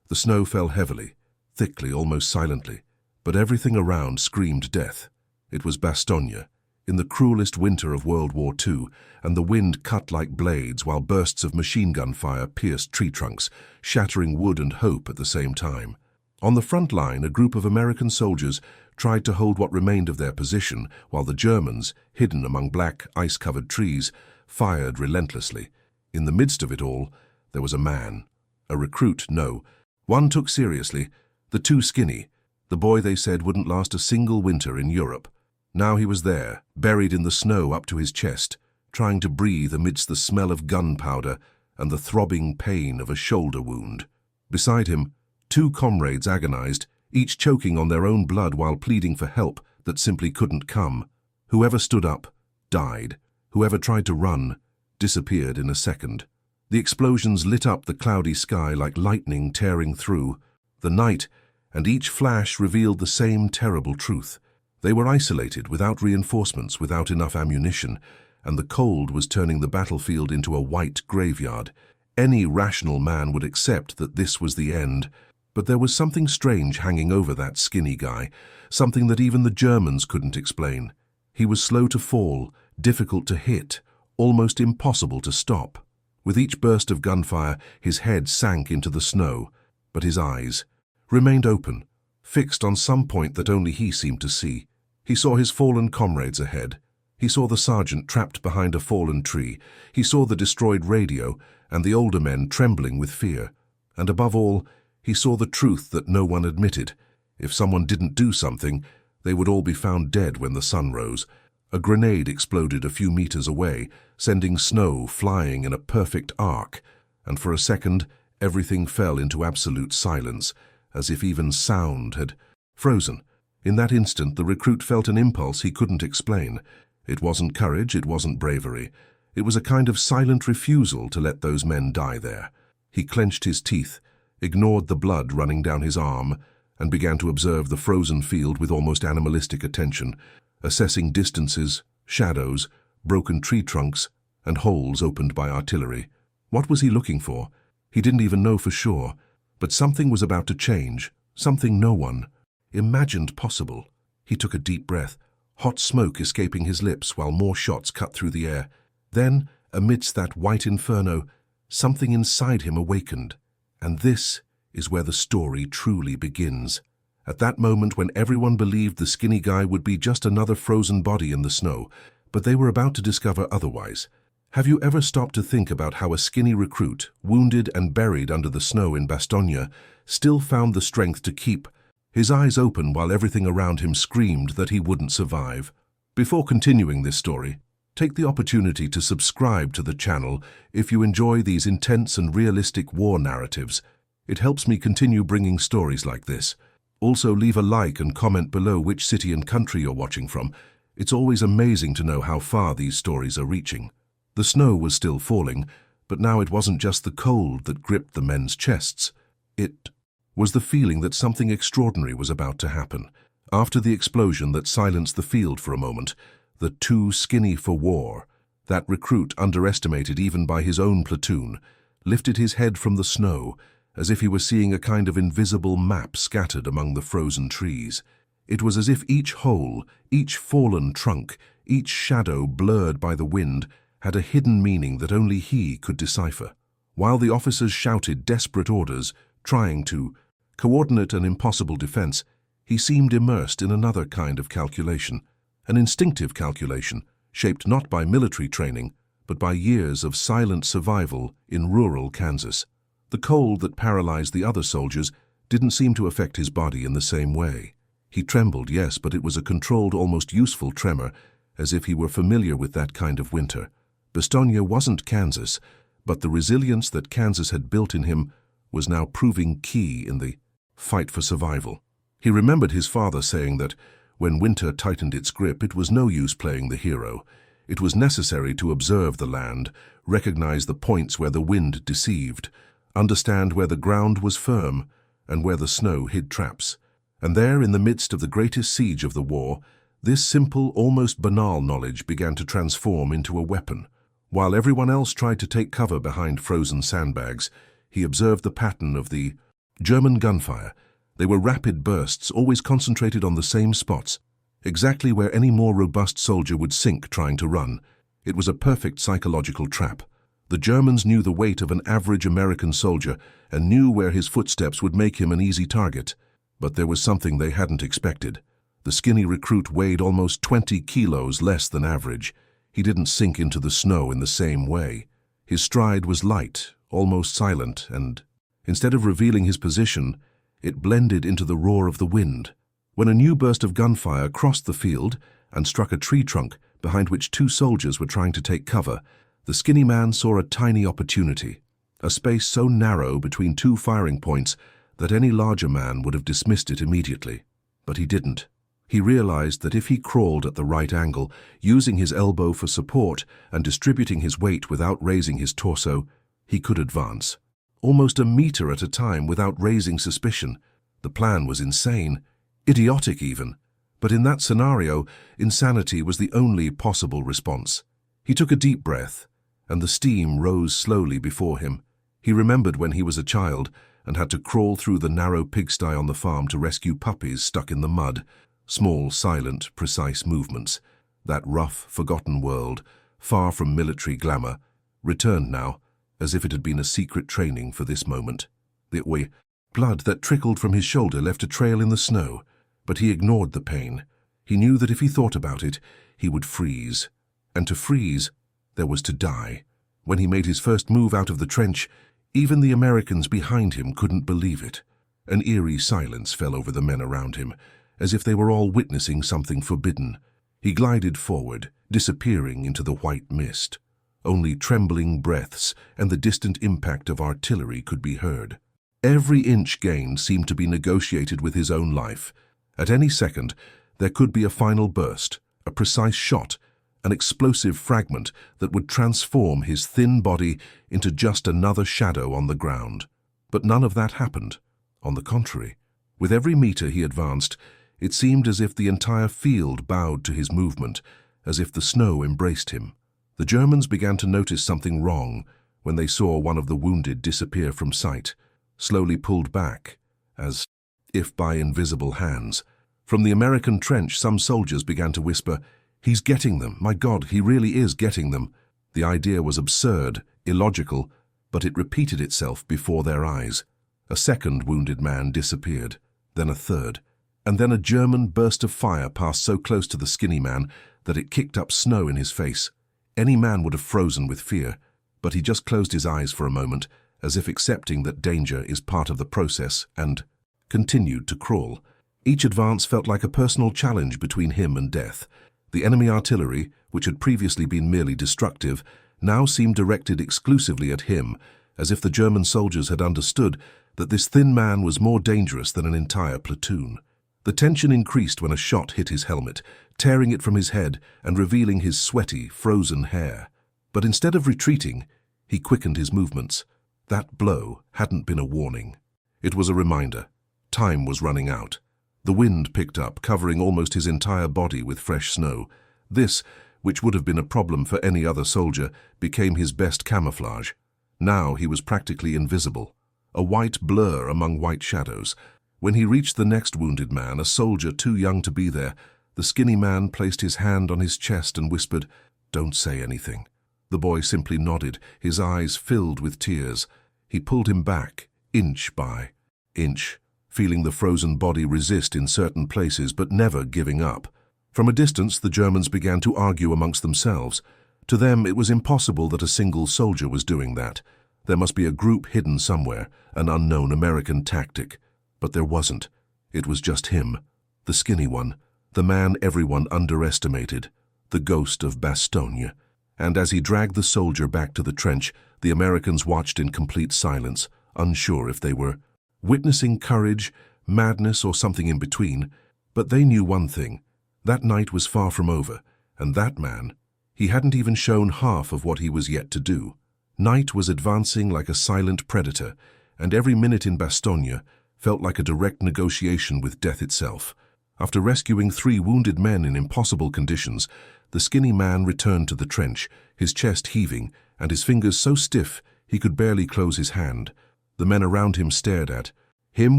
The snow fell heavily, thickly, almost silently, but everything around screamed death. It was Bastogne, in the cruelest winter of World War II, and the wind cut like blades while bursts of machine gun fire pierced tree trunks, shattering wood and hope at the same time. On the front line, a group of American soldiers tried to hold what remained of their position, while the Germans, hidden among black, ice-covered trees, fired relentlessly. In the midst of it all, there was a man. A recruit, no. One took seriously, the too skinny, the boy they said wouldn't last a single winter in Europe. Now he was there, buried in the snow up to his chest, trying to breathe amidst the smell of gunpowder and the throbbing pain of a shoulder wound. Beside him, two comrades agonized, each choking on their own blood while pleading for help that simply couldn't come. Whoever stood up, died. Whoever tried to run, disappeared in a second. The explosions lit up the cloudy sky like lightning tearing through the night, and each flash revealed the same terrible truth. They were isolated, without reinforcements, without enough ammunition, and the cold was turning the battlefield into a white graveyard. Any rational man would accept that this was the end, but there was something strange hanging over that skinny guy, something that even the Germans couldn't explain. He was slow to fall, difficult to hit, almost impossible to stop. With each burst of gunfire, his head sank into the snow, but his eyes remained open, fixed on some point that only he seemed to see. He saw his fallen comrades ahead. He saw the sergeant trapped behind a fallen tree. He saw the destroyed radio and the older men trembling with fear. And above all, he saw the truth that no one admitted. If someone didn't do something, they would all be found dead when the sun rose. A grenade exploded a few meters away, sending snow flying in a perfect arc, and for a second, everything fell into absolute silence, as if even sound had frozen. In that instant, the recruit felt an impulse he couldn't explain. It wasn't courage, it wasn't bravery. It was a kind of silent refusal to let those men die there. He clenched his teeth, ignored the blood running down his arm, and began to observe the frozen field with almost animalistic attention, assessing distances, shadows, broken tree trunks, and holes opened by artillery. What was he looking for? He didn't even know for sure, but something was about to change, something no one imagined possible. He took a deep breath, hot smoke escaping his lips while more shots cut through the air. Then, amidst that white inferno, something inside him awakened. And this is where the story truly begins. At that moment when everyone believed the skinny guy would be just another frozen body in the snow, but they were about to discover otherwise. Have you ever stopped to think about how a skinny recruit, wounded and buried under the snow in Bastogne, still found the strength to keep his eyes open while everything around him screamed that he wouldn't survive? Before continuing this story, take the opportunity to subscribe to the channel if you enjoy these intense and realistic war narratives. It helps me continue bringing stories like this. Also, leave a like and comment below which city and country you're watching from. It's always amazing to know how far these stories are reaching. The snow was still falling, but now it wasn't just the cold that gripped the men's chests. It was the feeling that something extraordinary was about to happen. After the explosion that silenced the field for a moment, the too skinny for war, that recruit, underestimated even by his own platoon, lifted his head from the snow as if he were seeing a kind of invisible map scattered among the frozen trees. It was as if each hole, each fallen trunk, each shadow blurred by the wind had a hidden meaning that only he could decipher. While the officers shouted desperate orders, trying to coordinate an impossible defense, he seemed immersed in another kind of calculation, an instinctive calculation shaped not by military training, but by years of silent survival in rural Kansas. The cold that paralyzed the other soldiers didn't seem to affect his body in the same way. He trembled, yes, but it was a controlled, almost useful tremor, as if he were familiar with that kind of winter. Bastogne wasn't Kansas, but the resilience that Kansas had built in him was now proving key in the fight for survival. He remembered his father saying that when winter tightened its grip, it was no use playing the hero. It was necessary to observe the land, recognize the points where the wind deceived, understand where the ground was firm and where the snow hid traps. And there, in the midst of the greatest siege of the war, this simple, almost banal knowledge began to transform into a weapon. While everyone else tried to take cover behind frozen sandbags, he observed the pattern of the German gunfire. They were rapid bursts, always concentrated on the same spots, exactly where any more robust soldier would sink trying to run. It was a perfect psychological trap. The Germans knew the weight of an average American soldier and knew where his footsteps would make him an easy target. But there was something they hadn't expected. The skinny recruit weighed almost 20 kilos less than average. He didn't sink into the snow in the same way. His stride was light, almost silent, and instead of revealing his position, it blended into the roar of the wind. When a new burst of gunfire crossed the field and struck a tree trunk behind which two soldiers were trying to take cover, the skinny man saw a tiny opportunity, a space so narrow between two firing points that any larger man would have dismissed it immediately. But he didn't. He realized that if he crawled at the right angle, using his elbow for support and distributing his weight without raising his torso, he could advance, almost a meter at a time without raising suspicion. The plan was insane, idiotic even. But in that scenario, insanity was the only possible response. He took a deep breath, and the steam rose slowly before him. He remembered when he was a child and had to crawl through the narrow pigsty on the farm to rescue puppies stuck in the mud. Small, silent, precise movements. That rough, forgotten world, far from military glamour, returned now, as if it had been a secret training for this moment. The blood that trickled from his shoulder left a trail in the snow, but he ignored the pain. He knew that if he thought about it, he would freeze. And to freeze, there was to die. When he made his first move out of the trench, even the Americans behind him couldn't believe it. An eerie silence fell over the men around him, as if they were all witnessing something forbidden. He glided forward, disappearing into the white mist. Only trembling breaths and the distant impact of artillery could be heard. Every inch gained seemed to be negotiated with his own life. At any second, there could be a final burst, a precise shot, an explosive fragment that would transform his thin body into just another shadow on the ground. But none of that happened. On the contrary, with every meter he advanced, it seemed as if the entire field bowed to his movement, as if the snow embraced him. The Germans began to notice something wrong when they saw one of the wounded disappear from sight, slowly pulled back, as if by invisible hands. From the American trench, some soldiers began to whisper, "He's getting them. My God, he really is getting them." The idea was absurd, illogical, but it repeated itself before their eyes. A second wounded man disappeared, then a third. And then a German burst of fire passed so close to the skinny man that it kicked up snow in his face. Any man would have frozen with fear, but he just closed his eyes for a moment, as if accepting that danger is part of the process, and continued to crawl. Each advance felt like a personal challenge between him and death. The enemy artillery, which had previously been merely destructive, now seemed directed exclusively at him, as if the German soldiers had understood that this thin man was more dangerous than an entire platoon. The tension increased when a shot hit his helmet, tearing it from his head and revealing his sweaty, frozen hair. But instead of retreating, he quickened his movements. That blow hadn't been a warning. It was a reminder. Time was running out. The wind picked up, covering almost his entire body with fresh snow. This, which would have been a problem for any other soldier, became his best camouflage. Now he was practically invisible, a white blur among white shadows. When he reached the next wounded man, a soldier too young to be there, the skinny man placed his hand on his chest and whispered, "Don't say anything." The boy simply nodded, his eyes filled with tears. He pulled him back, inch by inch, feeling the frozen body resist in certain places but never giving up. From a distance, the Germans began to argue amongst themselves. To them, it was impossible that a single soldier was doing that. There must be a group hidden somewhere, an unknown American tactic. But there wasn't. It was just him, the skinny one, the man everyone underestimated, the ghost of Bastogne. And as he dragged the soldier back to the trench, the Americans watched in complete silence, unsure if they were witnessing courage, madness, or something in between. But they knew one thing. That night was far from over, and that man, he hadn't even shown half of what he was yet to do. Night was advancing like a silent predator, and every minute in Bastogne felt like a direct negotiation with death itself. After rescuing 3 wounded men in impossible conditions, the skinny man returned to the trench, his chest heaving and his fingers so stiff he could barely close his hand. The men around him stared at Him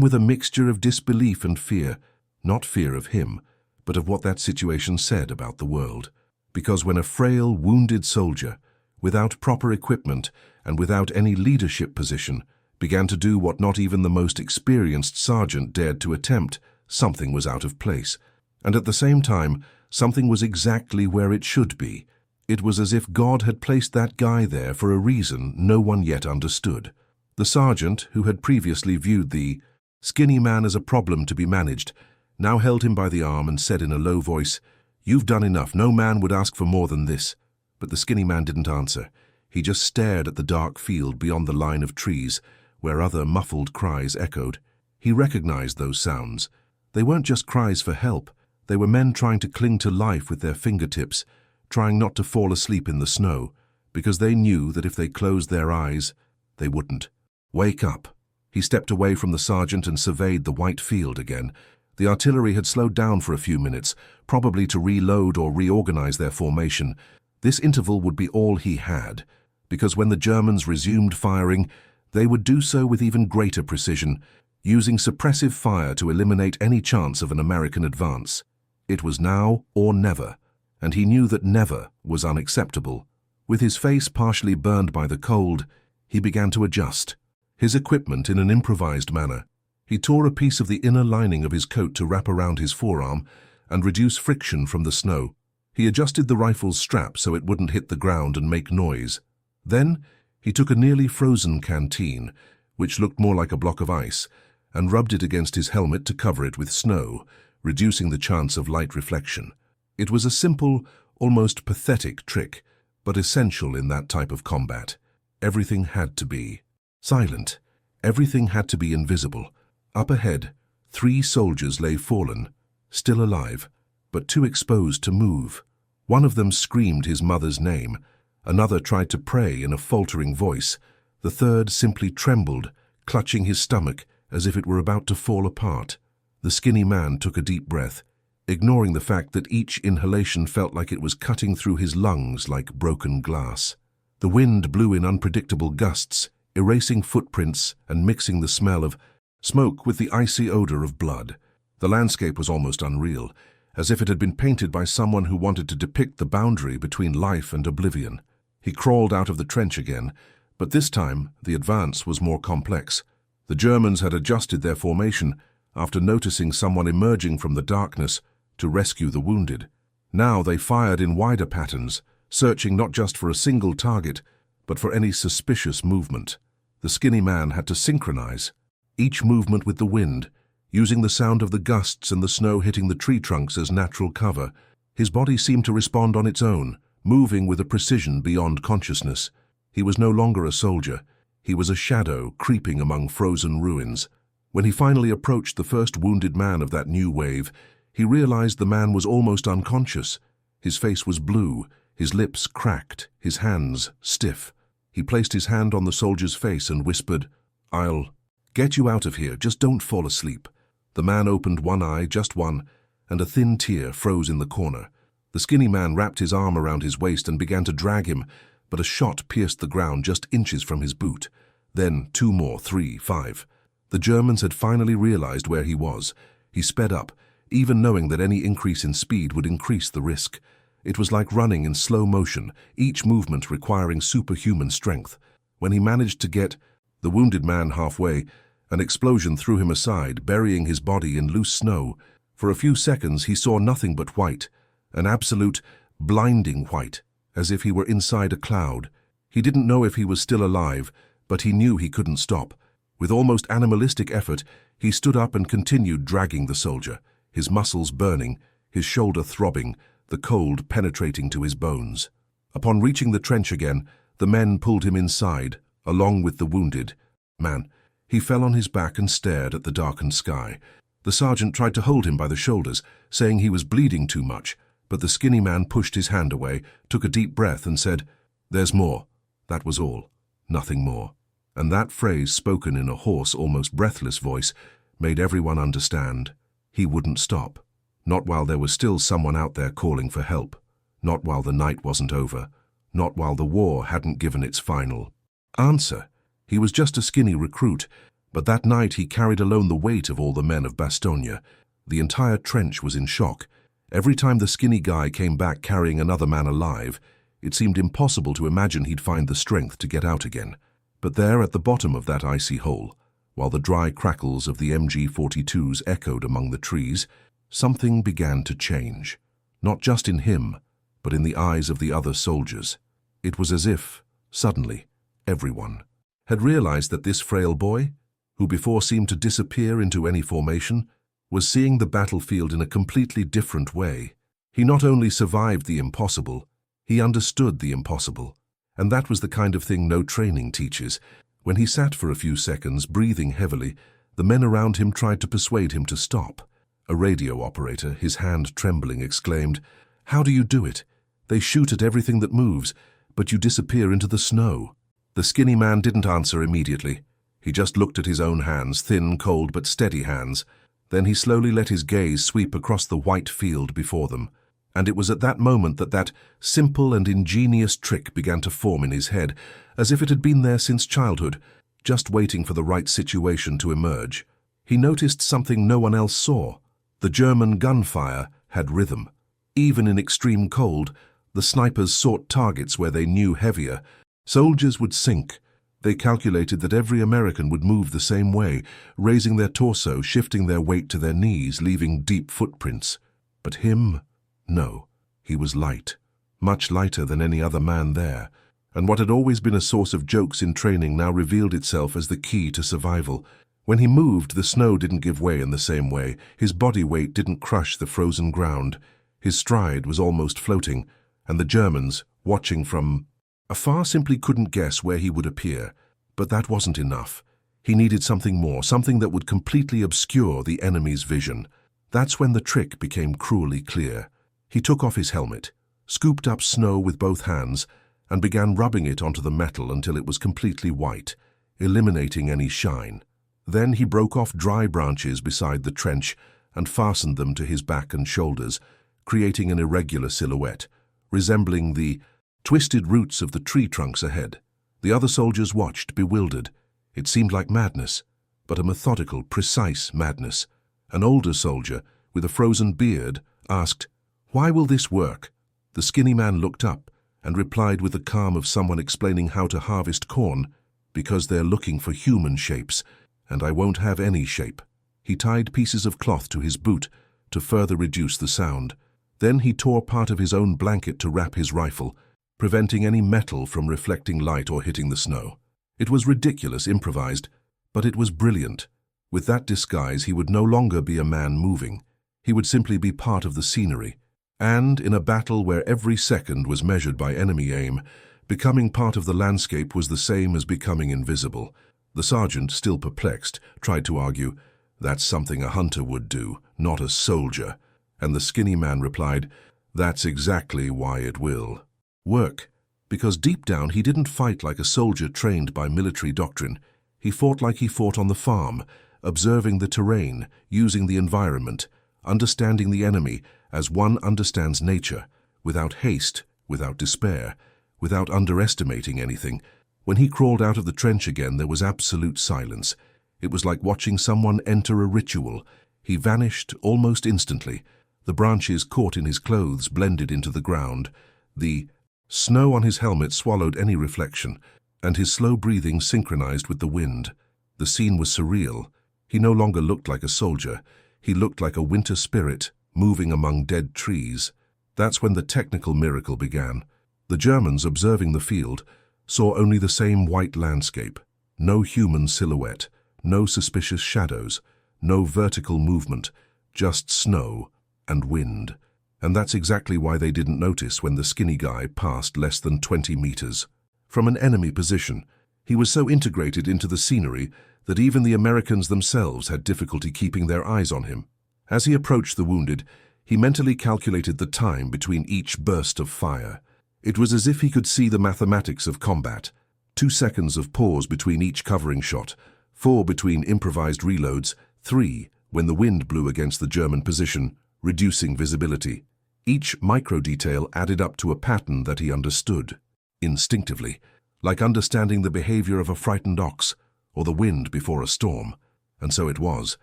with a mixture of disbelief and fear, not fear of him, but of what that situation said about the world. Because when a frail, wounded soldier, without proper equipment and without any leadership position, began to do what not even the most experienced sergeant dared to attempt, something was out of place. And at the same time, something was exactly where it should be. It was as if God had placed that guy there for a reason no one yet understood. The sergeant, who had previously viewed the skinny man as a problem to be managed, now held him by the arm and said in a low voice, "You've done enough. No man would ask for more than this." But the skinny man didn't answer. He just stared at the dark field beyond the line of trees, where other muffled cries echoed. He recognized those sounds. They weren't just cries for help. They were men trying to cling to life with their fingertips, trying not to fall asleep in the snow, because they knew that if they closed their eyes, they wouldn't. "Wake up." He stepped away from the sergeant and surveyed the white field again. The artillery had slowed down for a few minutes, probably to reload or reorganize their formation. This interval would be all he had, because when the Germans resumed firing, they would do so with even greater precision, using suppressive fire to eliminate any chance of an American advance. It was now or never, and he knew that never was unacceptable. With his face partially burned by the cold, he began to adjust his equipment in an improvised manner. He tore a piece of the inner lining of his coat to wrap around his forearm and reduce friction from the snow. He adjusted the rifle's strap so it wouldn't hit the ground and make noise. Then he took a nearly frozen canteen, which looked more like a block of ice, and rubbed it against his helmet to cover it with snow, reducing the chance of light reflection. It was a simple, almost pathetic trick, but essential in that type of combat. Everything had to be silent. Everything had to be invisible. Up ahead, 3 soldiers lay fallen, still alive, but too exposed to move. One of them screamed his mother's name. Another tried to pray in a faltering voice. The third simply trembled, clutching his stomach as if it were about to fall apart. The skinny man took a deep breath, ignoring the fact that each inhalation felt like it was cutting through his lungs like broken glass. The wind blew in unpredictable gusts, erasing footprints and mixing the smell of smoke with the icy odor of blood. The landscape was almost unreal, as if it had been painted by someone who wanted to depict the boundary between life and oblivion. He crawled out of the trench again, but this time the advance was more complex. The Germans had adjusted their formation after noticing someone emerging from the darkness to rescue the wounded. Now they fired in wider patterns, searching not just for a single target, but for any suspicious movement. The skinny man had to synchronize each movement with the wind, using the sound of the gusts and the snow hitting the tree trunks as natural cover. His body seemed to respond on its own, moving with a precision beyond consciousness. He was no longer a soldier. He was a shadow creeping among frozen ruins. When he finally approached the first wounded man of that new wave, he realized the man was almost unconscious. His face was blue, his lips cracked, his hands stiff. He placed his hand on the soldier's face and whispered, "I'll get you out of here, just don't fall asleep." The man opened one eye, just one, and a thin tear froze in the corner. The skinny man wrapped his arm around his waist and began to drag him, but a shot pierced the ground just inches from his boot. Then 2 more, 3, 5. The Germans had finally realized where he was. He sped up, even knowing that any increase in speed would increase the risk. It was like running in slow motion, each movement requiring superhuman strength. When he managed to get the wounded man halfway, an explosion threw him aside, burying his body in loose snow. For a few seconds he saw nothing but white, an absolute, blinding white, as if he were inside a cloud. He didn't know if he was still alive, but he knew he couldn't stop. With almost animalistic effort, he stood up and continued dragging the soldier, his muscles burning, his shoulder throbbing, the cold penetrating to his bones. Upon reaching the trench again, the men pulled him inside, along with the wounded man. He fell on his back and stared at the darkened sky. The sergeant tried to hold him by the shoulders, saying he was bleeding too much, but the skinny man pushed his hand away, took a deep breath and said, "There's more." That was all. Nothing more. And that phrase, spoken in a hoarse, almost breathless voice, made everyone understand. He wouldn't stop. Not while there was still someone out there calling for help. Not while the night wasn't over. Not while the war hadn't given its final answer. He was just a skinny recruit, But that night he carried alone the weight of all the men of Bastogne. The entire trench was in shock. Every time the skinny guy came back carrying another man alive, it seemed impossible to imagine he'd find the strength to get out again. But there at the bottom of that icy hole, while the dry crackles of the MG-42s echoed among the trees, something began to change. Not just in him, but in the eyes of the other soldiers. It was as if, suddenly, everyone had realized that this frail boy, who before seemed to disappear into any formation, was seeing the battlefield in a completely different way. He not only survived the impossible, he understood the impossible. And that was the kind of thing no training teaches. When he sat for a few seconds, breathing heavily, the men around him tried to persuade him to stop. A radio operator, his hand trembling, exclaimed, "How do you do it? They shoot at everything that moves, but you disappear into the snow." The skinny man didn't answer immediately. He just looked at his own hands, thin, cold, but steady hands. Then he slowly let his gaze sweep across the white field before them. And it was at that moment that that simple and ingenious trick began to form in his head, as if it had been there since childhood, just waiting for the right situation to emerge. He noticed something no one else saw. The German gunfire had rhythm. Even in extreme cold, the snipers sought targets where they knew heavier. Soldiers would sink. They calculated that every American would move the same way, raising their torso, shifting their weight to their knees, leaving deep footprints. But him? No. He was light. Much lighter than any other man there. And what had always been a source of jokes in training now revealed itself as the key to survival. When he moved, the snow didn't give way in the same way. His body weight didn't crush the frozen ground. His stride was almost floating, and the Germans, watching from afar, simply couldn't guess where he would appear. But that wasn't enough. He needed something more, something that would completely obscure the enemy's vision. That's when the trick became cruelly clear. He took off his helmet, scooped up snow with both hands, and began rubbing it onto the metal until it was completely white, eliminating any shine. Then he broke off dry branches beside the trench and fastened them to his back and shoulders, creating an irregular silhouette, resembling the twisted roots of the tree trunks ahead. The other soldiers watched, bewildered. It seemed like madness, but a methodical, precise madness. An older soldier, with a frozen beard, asked, "Why will this work?" The skinny man looked up and replied with the calm of someone explaining how to harvest corn, "Because they're looking for human shapes, and I won't have any shape." He tied pieces of cloth to his boot to further reduce the sound. Then he tore part of his own blanket to wrap his rifle, preventing any metal from reflecting light or hitting the snow. It was ridiculous, improvised, but it was brilliant. With that disguise, he would no longer be a man moving. He would simply be part of the scenery. And in a battle where every second was measured by enemy aim, becoming part of the landscape was the same as becoming invisible. The sergeant, still perplexed, tried to argue, "That's something a hunter would do, not a soldier." And the skinny man replied, "That's exactly why it will work." Because deep down he didn't fight like a soldier trained by military doctrine. He fought like he fought on the farm, observing the terrain, using the environment, understanding the enemy as one understands nature, without haste, without despair, without underestimating anything. When he crawled out of the trench again, there was absolute silence. It was like watching someone enter a ritual. He vanished almost instantly. The branches caught in his clothes blended into the ground. The snow on his helmet swallowed any reflection, and his slow breathing synchronized with the wind. The scene was surreal. He no longer looked like a soldier. He looked like a winter spirit moving among dead trees. That's when the technical miracle began. The Germans, observing the field, saw only the same white landscape. No human silhouette, no suspicious shadows, no vertical movement, just snow and wind. And that's exactly why they didn't notice when the skinny guy passed less than 20 meters. From an enemy position, he was so integrated into the scenery that even the Americans themselves had difficulty keeping their eyes on him. As he approached the wounded, he mentally calculated the time between each burst of fire. It was as if he could see the mathematics of combat. 2 seconds of pause between each covering shot, 4 between improvised reloads, 3 when the wind blew against the German position, reducing visibility. Each micro-detail added up to a pattern that he understood, instinctively, like understanding the behavior of a frightened ox, or the wind before a storm. And so it was,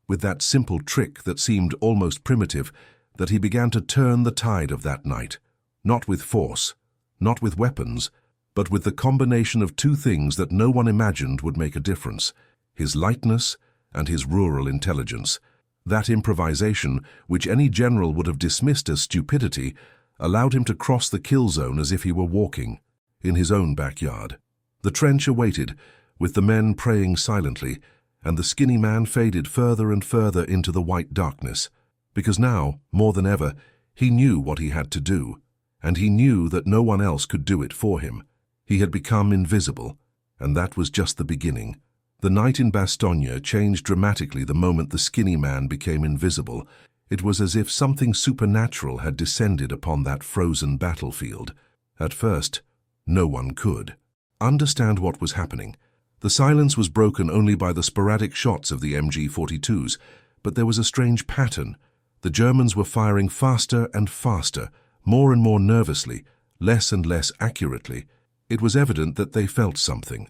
with that simple trick that seemed almost primitive, that he began to turn the tide of that night, not with force, not with weapons, but with the combination of two things that no one imagined would make a difference: his lightness and his rural intelligence. That improvisation, which any general would have dismissed as stupidity, allowed him to cross the kill zone as if he were walking in his own backyard. The trench awaited, with the men praying silently, and the skinny man faded further and further into the white darkness, because now, more than ever, he knew what he had to do, and he knew that no one else could do it for him. He had become invisible, and that was just the beginning. The night in Bastogne changed dramatically the moment the skinny man became invisible. It was as if something supernatural had descended upon that frozen battlefield. At first, no one could understand what was happening. The silence was broken only by the sporadic shots of the MG-42s, but there was a strange pattern. The Germans were firing faster and faster, more and more nervously, less and less accurately. It was evident that they felt something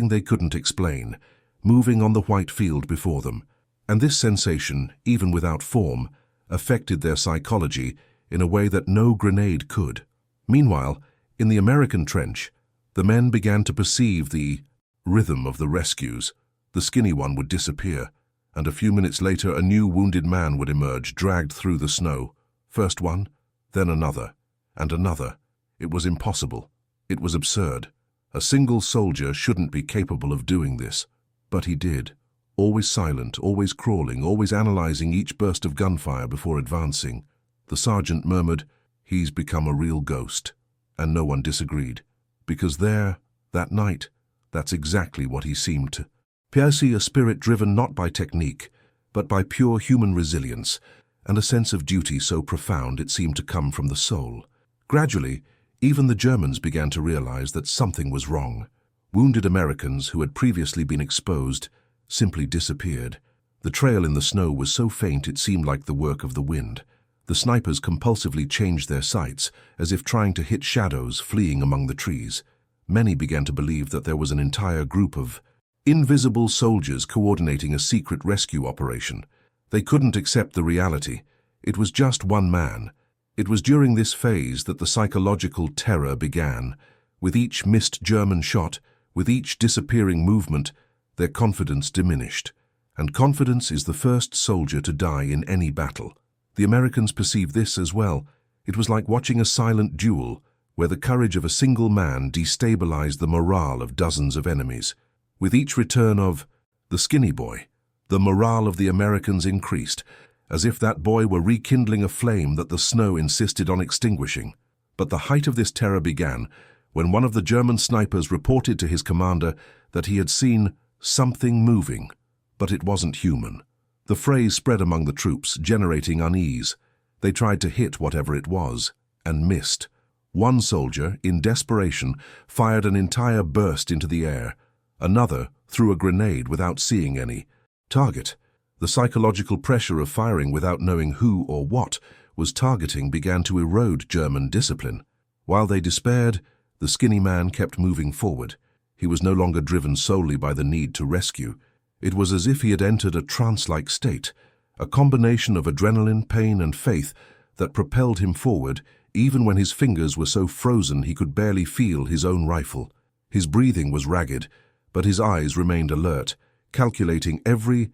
they couldn't explain, moving on the white field before them. And this sensation, even without form, affected their psychology in a way that no grenade could. Meanwhile, in the American trench, the men began to perceive the rhythm of the rescues. The skinny one would disappear, and a few minutes later a new wounded man would emerge, dragged through the snow. First one, then another, and another. It was impossible. It was absurd. A single soldier shouldn't be capable of doing this, but he did. Always silent, always crawling, always analyzing each burst of gunfire before advancing. The sergeant murmured, "He's become a real ghost." And no one disagreed, because there, that night, that's exactly what he seemed to perceive: a spirit driven not by technique, but by pure human resilience, and a sense of duty so profound it seemed to come from the soul. Gradually, even the Germans began to realize that something was wrong. Wounded Americans who had previously been exposed simply disappeared. The trail in the snow was so faint it seemed like the work of the wind. The snipers compulsively changed their sights, as if trying to hit shadows fleeing among the trees. Many began to believe that there was an entire group of invisible soldiers coordinating a secret rescue operation. They couldn't accept the reality. It was just one man. It was during this phase that the psychological terror began. With each missed German shot, with each disappearing movement, their confidence diminished. And confidence is the first soldier to die in any battle. The Americans perceived this as well. It was like watching a silent duel, where the courage of a single man destabilized the morale of dozens of enemies. With each return of the skinny boy, the morale of the Americans increased, as if that boy were rekindling a flame that the snow insisted on extinguishing. But the height of this terror began when one of the German snipers reported to his commander that he had seen something moving, but it wasn't human. The phrase spread among the troops, generating unease. They tried to hit whatever it was, and missed. One soldier, in desperation, fired an entire burst into the air. Another threw a grenade without seeing any target. The psychological pressure of firing without knowing who or what was targeting began to erode German discipline. While they despaired, the skinny man kept moving forward. He was no longer driven solely by the need to rescue. It was as if he had entered a trance-like state, a combination of adrenaline, pain, and faith that propelled him forward, even when his fingers were so frozen he could barely feel his own rifle. His breathing was ragged, but his eyes remained alert, calculating every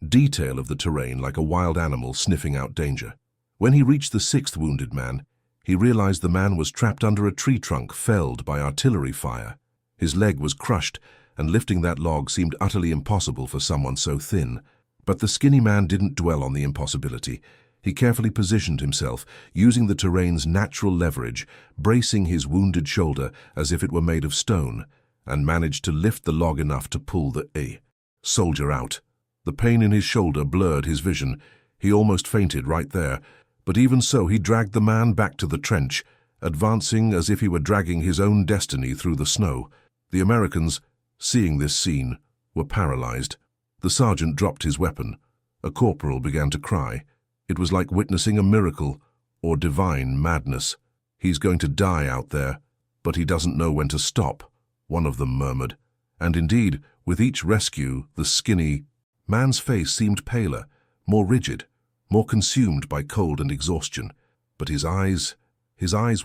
detail of the terrain like a wild animal sniffing out danger. When he reached the sixth wounded man, he realized the man was trapped under a tree trunk felled by artillery fire. His leg was crushed, and lifting that log seemed utterly impossible for someone so thin. But the skinny man didn't dwell on the impossibility. He carefully positioned himself, using the terrain's natural leverage, bracing his wounded shoulder as if it were made of stone, and managed to lift the log enough to pull the soldier out. The pain in his shoulder blurred his vision. He almost fainted right there, but even so he dragged the man back to the trench, advancing as if he were dragging his own destiny through the snow. The Americans, seeing this scene, were paralyzed. The sergeant dropped his weapon. A corporal began to cry. It was like witnessing a miracle or divine madness. "He's going to die out there, but he doesn't know when to stop," one of them murmured. And indeed, With each rescue, the skinny man's face seemed paler, more rigid, more consumed by cold and exhaustion. But his eyes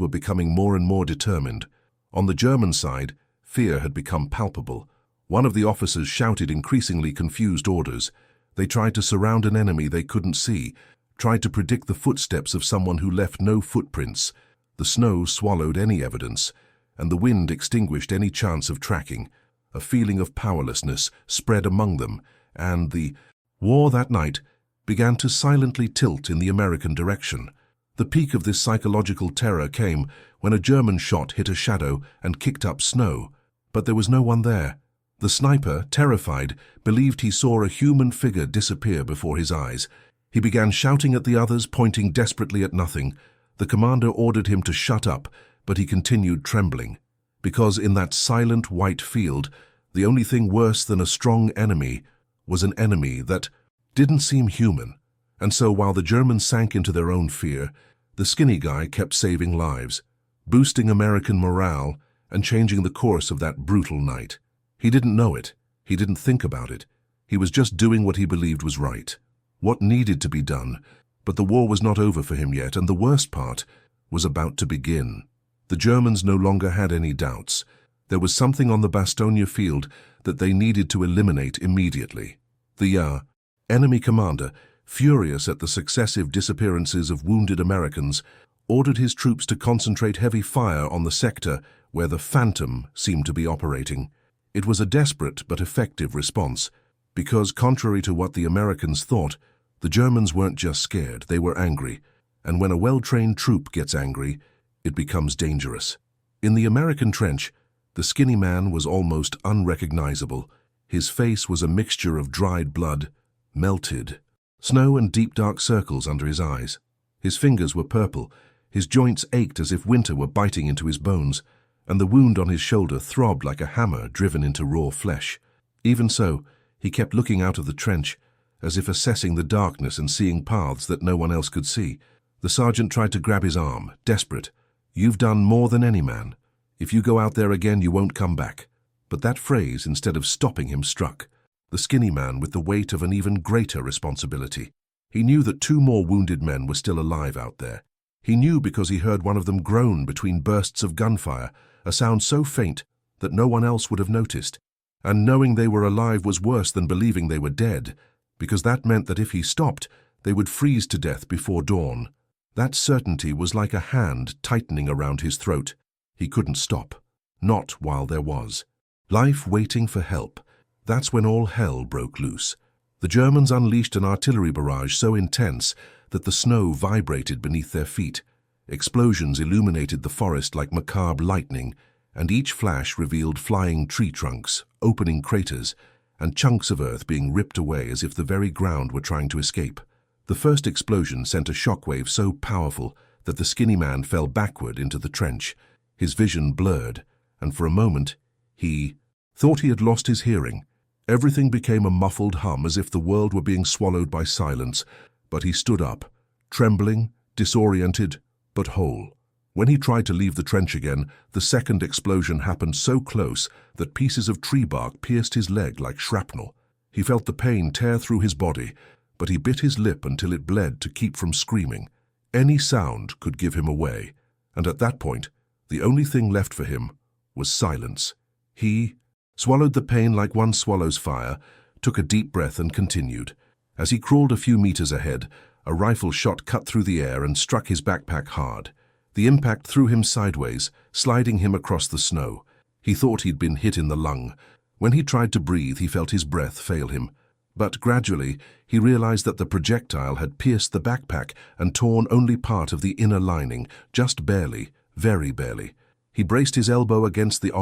were becoming more and more determined. On the German side, fear had become palpable. One of the officers shouted increasingly confused orders. They tried to surround an enemy they couldn't see, tried to predict the footsteps of someone who left no footprints. The snow swallowed any evidence, and the wind extinguished any chance of tracking. A feeling of powerlessness spread among them, and the war that night began to silently tilt in the American direction. The peak of this psychological terror came when a German shot hit a shadow and kicked up snow, but there was no one there. The sniper, terrified, believed he saw a human figure disappear before his eyes. He began shouting at the others, pointing desperately at nothing. The commander ordered him to shut up, but he continued trembling, because in that silent white field, the only thing worse than a strong enemy was an enemy that didn't seem human. And so while the Germans sank into their own fear, the skinny guy kept saving lives, boosting American morale and changing the course of that brutal night. He didn't know it. He didn't think about it. He was just doing what he believed was right, what needed to be done. But the war was not over for him yet, and the worst part was about to begin. The Germans no longer had any doubts. There was something on the Bastogne field that they needed to eliminate immediately. The enemy commander, furious at the successive disappearances of wounded Americans, ordered his troops to concentrate heavy fire on the sector where the Phantom seemed to be operating. It was a desperate but effective response, because contrary to what the Americans thought, the Germans weren't just scared, they were angry. And when a well-trained troop gets angry, it becomes dangerous. In the American trench, the skinny man was almost unrecognizable. His face was a mixture of dried blood, melted snow, and deep dark circles under his eyes. His fingers were purple, his joints ached as if winter were biting into his bones, and the wound on his shoulder throbbed like a hammer driven into raw flesh. Even so, he kept looking out of the trench, as if assessing the darkness and seeing paths that no one else could see. The sergeant tried to grab his arm, desperate. "You've done more than any man. If you go out there again, you won't come back." But that phrase, instead of stopping him, struck the skinny man with the weight of an even greater responsibility. He knew that 2 more wounded men were still alive out there. He knew because he heard one of them groan between bursts of gunfire, a sound so faint that no one else would have noticed. And knowing they were alive was worse than believing they were dead, because that meant that if he stopped, they would freeze to death before dawn. That certainty was like a hand tightening around his throat. He couldn't stop. Not while there was life waiting for help. That's when all hell broke loose. The Germans unleashed an artillery barrage so intense that the snow vibrated beneath their feet. Explosions illuminated the forest like macabre lightning, and each flash revealed flying tree trunks, opening craters, and chunks of earth being ripped away as if the very ground were trying to escape. The first explosion sent a shockwave so powerful that the skinny man fell backward into the trench. His vision blurred, and for a moment, he thought he had lost his hearing. Everything became a muffled hum as if the world were being swallowed by silence, but he stood up, trembling, disoriented, but whole. When he tried to leave the trench again, the second explosion happened so close that pieces of tree bark pierced his leg like shrapnel. He felt the pain tear through his body, but he bit his lip until it bled to keep from screaming. Any sound could give him away, and at that point, the only thing left for him was silence. He swallowed the pain like one swallows fire, took a deep breath and continued. As he crawled a few meters ahead, a rifle shot cut through the air and struck his backpack hard. The impact threw him sideways, sliding him across the snow. He thought he'd been hit in the lung. When he tried to breathe, he felt his breath fail him. But gradually, he realized that the projectile had pierced the backpack and torn only part of the inner lining, just barely, very barely. He braced his elbow against the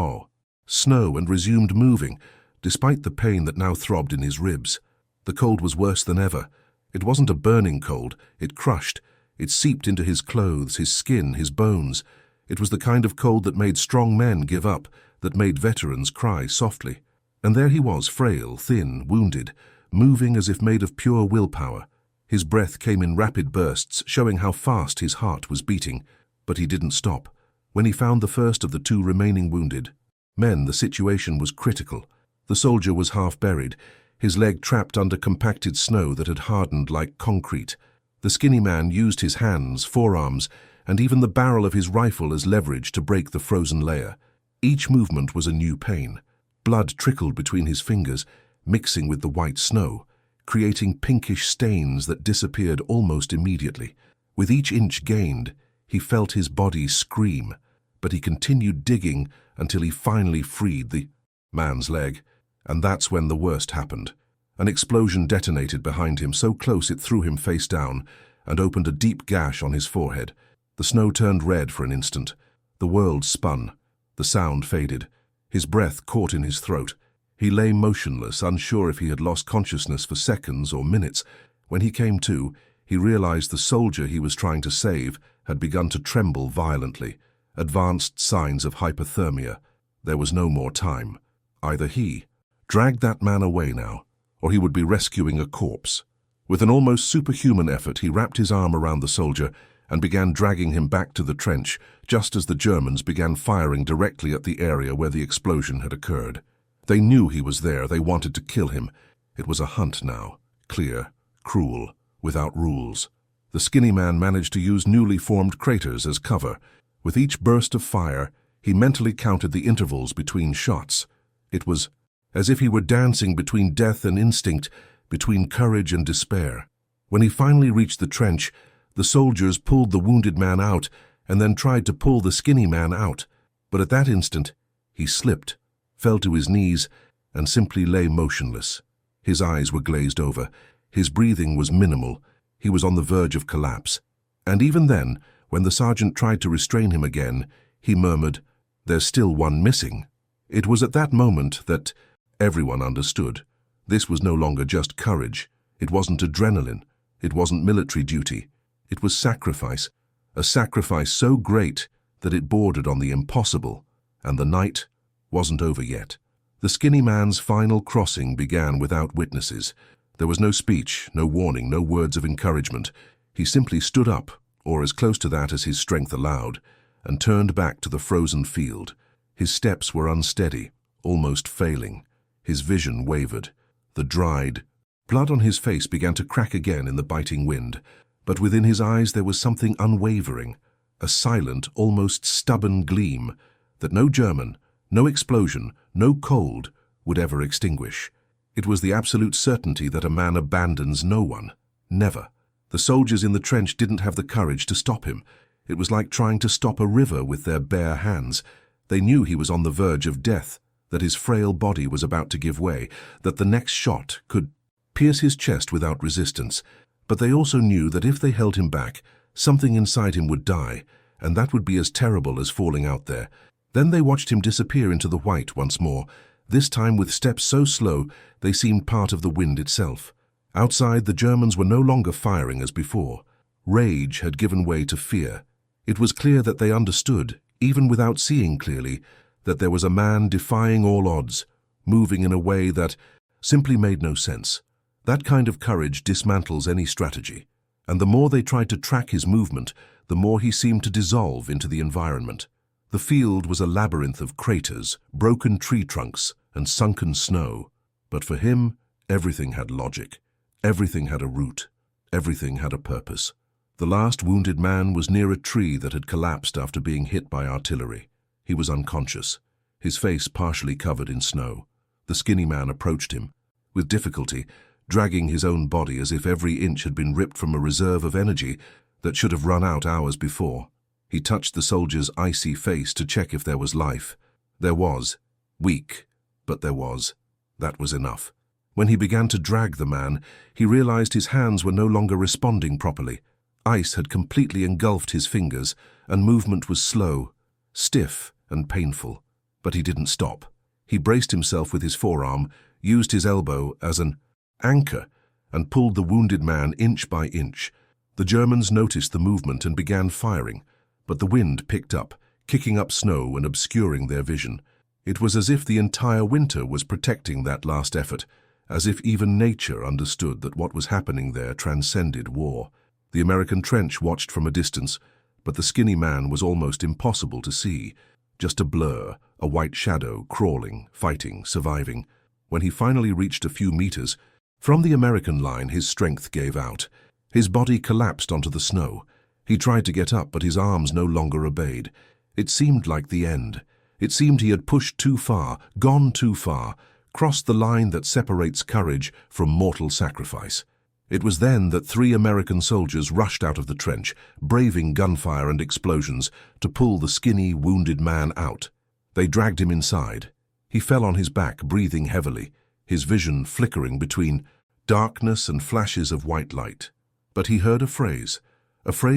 snow and resumed moving, despite the pain that now throbbed in his ribs. The cold was worse than ever. It wasn't a burning cold, it crushed. It seeped into his clothes, his skin, his bones. It was the kind of cold that made strong men give up, that made veterans cry softly. And there he was, frail, thin, wounded, moving as if made of pure willpower. His breath came in rapid bursts, showing how fast his heart was beating. But he didn't stop. When he found the first of the 2 remaining wounded men, the situation was critical. The soldier was half buried, his leg trapped under compacted snow that had hardened like concrete. The skinny man used his hands, forearms, and even the barrel of his rifle as leverage to break the frozen layer. Each movement was a new pain. Blood trickled between his fingers, mixing with the white snow, creating pinkish stains that disappeared almost immediately. With each inch gained, he felt his body scream, but he continued digging until he finally freed the man's leg. And that's when the worst happened. An explosion detonated behind him so close it threw him face down and opened a deep gash on his forehead. The snow turned red for an instant. The world spun. The sound faded. His breath caught in his throat. He lay motionless, unsure if he had lost consciousness for seconds or minutes. When he came to, he realized the soldier he was trying to save had begun to tremble violently. Advanced signs of hypothermia. There was no more time. Either he dragged that man away now, or he would be rescuing a corpse. With an almost superhuman effort, he wrapped his arm around the soldier and began dragging him back to the trench, just as the Germans began firing directly at the area where the explosion had occurred. They knew he was there. They wanted to kill him. It was a hunt now, clear, cruel, without rules. The skinny man managed to use newly formed craters as cover. With each burst of fire, he mentally counted the intervals between shots. It was as if he were dancing between death and instinct, between courage and despair. When he finally reached the trench, the soldiers pulled the wounded man out and then tried to pull the skinny man out. But at that instant, he slipped, fell to his knees, and simply lay motionless. His eyes were glazed over. His breathing was minimal. He was on the verge of collapse. And even then, when the sergeant tried to restrain him again, he murmured, "There's still one missing." It was at that moment that everyone understood. This was no longer just courage. It wasn't adrenaline. It wasn't military duty. It was sacrifice. A sacrifice so great that it bordered on the impossible. And the night wasn't over yet. The skinny man's final crossing began without witnesses. There was no speech, no warning, no words of encouragement. He simply stood up, or as close to that as his strength allowed, and turned back to the frozen field. His steps were unsteady, almost failing. His vision wavered. The dried blood on his face began to crack again in the biting wind, but within his eyes there was something unwavering, a silent, almost stubborn gleam that no German, no explosion, no cold would ever extinguish. It was the absolute certainty that a man abandons no one. Never. The soldiers in the trench didn't have the courage to stop him. It was like trying to stop a river with their bare hands. They knew he was on the verge of death, that his frail body was about to give way, that the next shot could pierce his chest without resistance. But they also knew that if they held him back, something inside him would die, and that would be as terrible as falling out there. Then they watched him disappear into the white once more, this time with steps so slow they seemed part of the wind itself. Outside, the Germans were no longer firing as before. Rage had given way to fear. It was clear that they understood, even without seeing clearly, that there was a man defying all odds, moving in a way that simply made no sense. That kind of courage dismantles any strategy, and the more they tried to track his movement, the more he seemed to dissolve into the environment. The field was a labyrinth of craters, broken tree trunks, and sunken snow. But for him, everything had logic. Everything had a route. Everything had a purpose. The last wounded man was near a tree that had collapsed after being hit by artillery. He was unconscious, his face partially covered in snow. The skinny man approached him, with difficulty, dragging his own body as if every inch had been ripped from a reserve of energy that should have run out hours before. He touched the soldier's icy face to check if there was life. There was. Weak, but there was. That was enough. When he began to drag the man, he realized his hands were no longer responding properly. Ice had completely engulfed his fingers, and movement was slow, stiff, and painful. But he didn't stop. He braced himself with his forearm, used his elbow as an anchor, and pulled the wounded man inch by inch. The Germans noticed the movement and began firing, but the wind picked up, kicking up snow and obscuring their vision. It was as if the entire winter was protecting that last effort, as if even nature understood that what was happening there transcended war. The American trench watched from a distance, but the skinny man was almost impossible to see. Just a blur, a white shadow, crawling, fighting, surviving. When he finally reached a few meters from the American line, his strength gave out. His body collapsed onto the snow. He tried to get up, but his arms no longer obeyed. It seemed like the end. It seemed he had pushed too far, gone too far, crossed the line that separates courage from mortal sacrifice. It was then that 3 American soldiers rushed out of the trench, braving gunfire and explosions, to pull the skinny, wounded man out. They dragged him inside. He fell on his back, breathing heavily, his vision flickering between darkness and flashes of white light. But he heard a phrase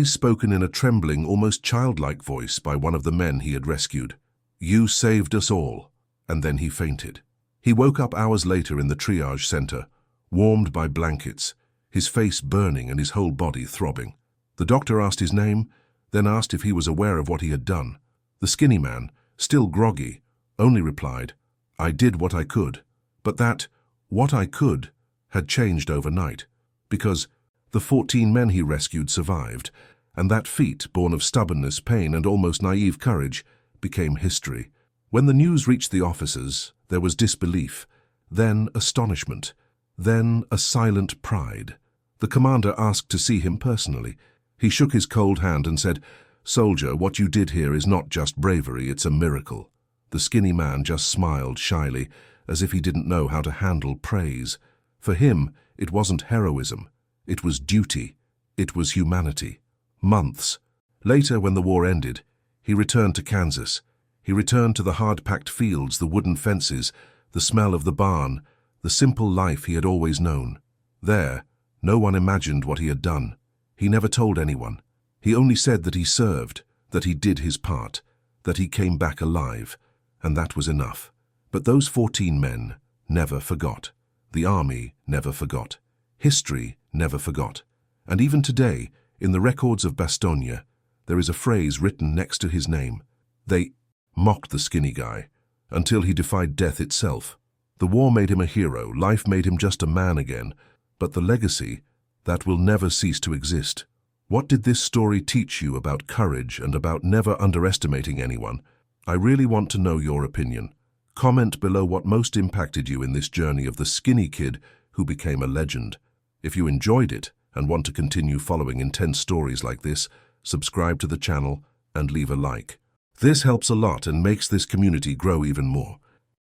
spoken in a trembling, almost childlike voice by one of the men he had rescued. "You saved us all." And then he fainted. He woke up hours later in the triage center, warmed by blankets, his face burning and his whole body throbbing. The doctor asked his name, then asked if he was aware of what he had done. The skinny man, still groggy, only replied, "I did what I could." But that "what I could" had changed overnight, because the 14 men he rescued survived, and that feat, born of stubbornness, pain, and almost naive courage, became history. When the news reached the officers, there was disbelief, then astonishment, then a silent pride. The commander asked to see him personally. He shook his cold hand and said, "Soldier, what you did here is not just bravery, it's a miracle." The skinny man just smiled shyly, as if he didn't know how to handle praise. For him, it wasn't heroism. It was duty. It was humanity. Months later, when the war ended, he returned to Kansas. He returned to the hard-packed fields, the wooden fences, the smell of the barn, the simple life he had always known. There, no one imagined what he had done. He never told anyone. He only said that he served, that he did his part, that he came back alive, and that was enough. But those 14 men never forgot. The army never forgot. History never forgot. And even today, in the records of Bastogne, there is a phrase written next to his name. They mocked the skinny guy until he defied death itself. The war made him a hero, life made him just a man again, but the legacy, that will never cease to exist. What did this story teach you about courage and about never underestimating anyone? I really want to know your opinion. Comment below what most impacted you in this journey of the skinny kid who became a legend. If you enjoyed it and want to continue following intense stories like this, subscribe to the channel and leave a like. This helps a lot and makes this community grow even more.